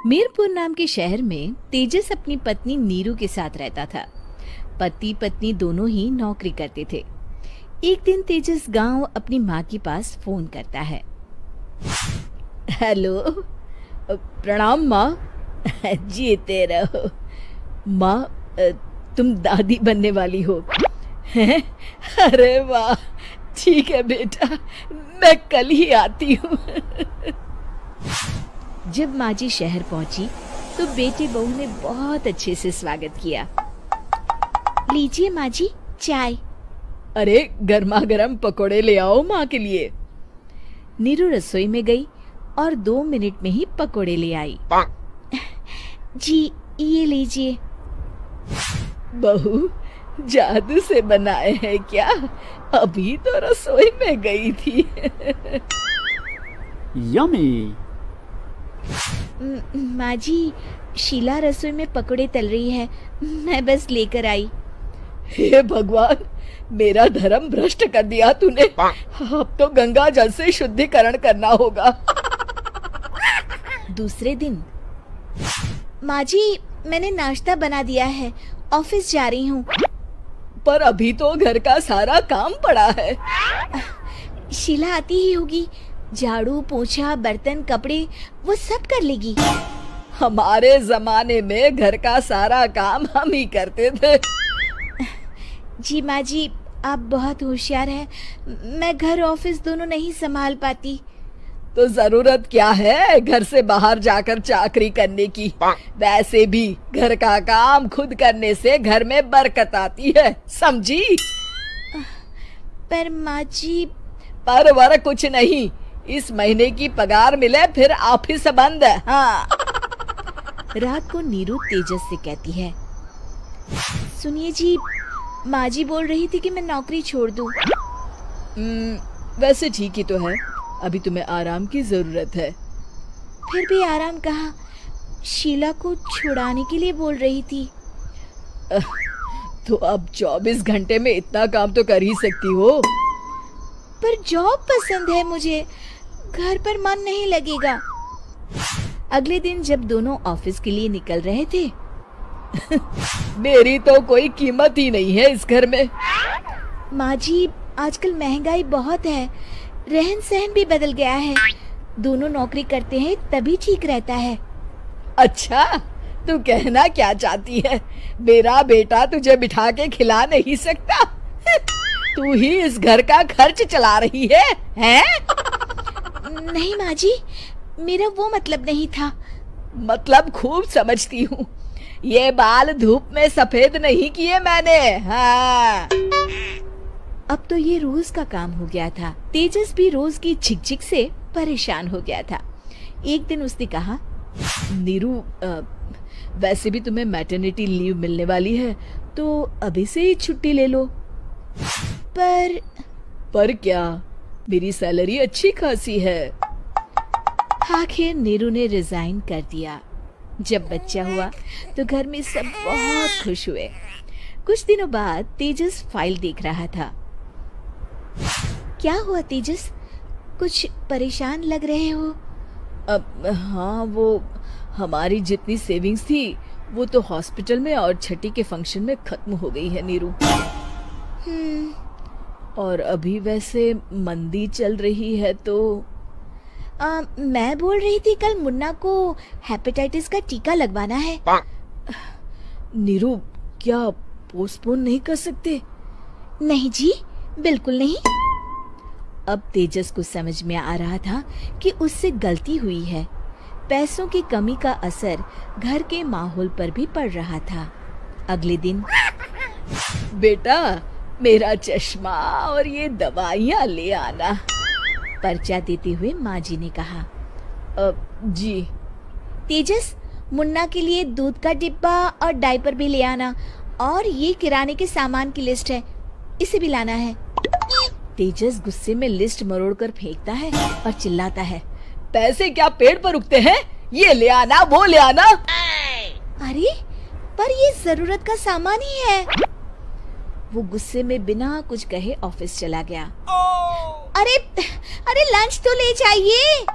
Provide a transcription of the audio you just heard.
मीरपुर नाम के शहर में तेजस अपनी पत्नी नीरू के साथ रहता था। पति पत्नी दोनों ही नौकरी करते थे। एक दिन तेजस गांव अपनी माँ के पास फोन करता है। हेलो, प्रणाम माँ। जीते रहो माँ, तुम दादी बनने वाली हो हैं? अरे वाह, ठीक है बेटा, मैं कल ही आती हूँ। जब माँ जी शहर पहुंची तो बेटी बहू ने बहुत अच्छे से स्वागत किया। लीजिए माँ जी, चाय। अरे गर्मा गर्म पकोड़े ले आओ माँ के लिए। नीरू रसोई में गई और 2 मिनट में ही पकोड़े ले आई। जी ये लीजिए। बहू जादू से बनाए हैं क्या? अभी तो रसोई में गई थी। यम्मी। माँ जी, शीला रसोई में पकोड़े तल रही है, मैं बस लेकर आई। हे भगवान, मेरा धर्म भ्रष्ट कर दिया तूने। अब तो गंगा जल से शुद्धिकरण करना होगा। दूसरे दिन, माँ जी मैंने नाश्ता बना दिया है, ऑफिस जा रही हूँ। पर अभी तो घर का सारा काम पड़ा है। शीला आती ही होगी, झाड़ू पोछा बर्तन कपड़े वो सब कर लेगी। हमारे जमाने में घर का सारा काम हम ही करते थे। जी माँ जी, आप बहुत होशियार हैं, मैं घर ऑफिस दोनों नहीं संभाल पाती। तो जरूरत क्या है घर से बाहर जाकर चाकरी करने की? वैसे भी घर का काम खुद करने से घर में बरकत आती है, समझी? पर माँ जी। पर वर कुछ नहीं, इस महीने की पगार मिले फिर ऑफिस बंद है। हाँ। रात को नीरू तेजस से कहती है, सुनिए जी, माँ जी बोल रही थी कि मैं नौकरी छोड़ दूं। वैसे ठीक ही तो है, अभी तुम्हें आराम की जरूरत है। फिर भी आराम कहाँ, शीला को छुड़ाने के लिए बोल रही थी। तो अब 24 घंटे में इतना काम तो कर ही सकती हो। पर जॉब पसंद है मुझे, घर पर मन नहीं लगेगा। अगले दिन जब दोनों ऑफिस के लिए निकल रहे थे, मेरी तो कोई कीमत ही नहीं है इस घर में। माँ जी, आजकल महंगाई बहुत है, रहन सहन भी बदल गया है, दोनों नौकरी करते हैं तभी ठीक रहता है। अच्छा, तू कहना क्या चाहती है? मेरा बेटा तुझे बिठा के खिला नहीं सकता? तू ही इस घर का खर्च चला रही है, हैं? नहीं माँ जी, मेरा वो मतलब नहीं था। मतलब खूब समझती हूँ, ये बाल धूप में सफेद नहीं किए मैंने। हाँ। अब तो ये रोज का काम हो गया था। तेजस भी रोज की झिकझिक से परेशान हो गया था। एक दिन उसने कहा, नीरू, वैसे भी तुम्हें मैटरनिटी लीव मिलने वाली है, तो अभी से ही छुट्टी ले लो। पर क्या, मेरी सैलरी अच्छी खासी है। आखिर नीरू ने रिजाइन कर दिया। जब बच्चा हुआ तो घर में सब बहुत खुश हुए। कुछ दिनों बाद तेजस फाइल देख रहा था। क्या हुआ तेजस, कुछ परेशान लग रहे हो? हाँ, वो हमारी जितनी सेविंग्स थी वो तो हॉस्पिटल में और छठी के फंक्शन में खत्म हो गई है नीरू। और अभी वैसे मंदी चल रही है तो मैं बोल रही थी कल मुन्ना को हेपेटाइटिस का टीका लगवाना है। नीरू, क्या पोस्टपोन नहीं कर सकते? नहीं जी, बिल्कुल नहीं। अब तेजस को समझ में आ रहा था कि उससे गलती हुई है। पैसों की कमी का असर घर के माहौल पर भी पड़ रहा था। अगले दिन, बेटा मेरा चश्मा और ये दवाइयाँ ले आना, पर्चा देते हुए माँ जी ने कहा। जी। तेजस, मुन्ना के लिए दूध का डिब्बा और डायपर भी ले आना, और ये किराने के सामान की लिस्ट है, इसे भी लाना है। तेजस गुस्से में लिस्ट मरोड़कर फेंकता है और चिल्लाता है, पैसे क्या पेड़ पर उगते हैं? ये ले आना, वो ले आना। अरे पर ये जरूरत का सामान ही है। वो गुस्से में बिना कुछ कहे ऑफिस चला गया। अरे लंच तो ले जाइए।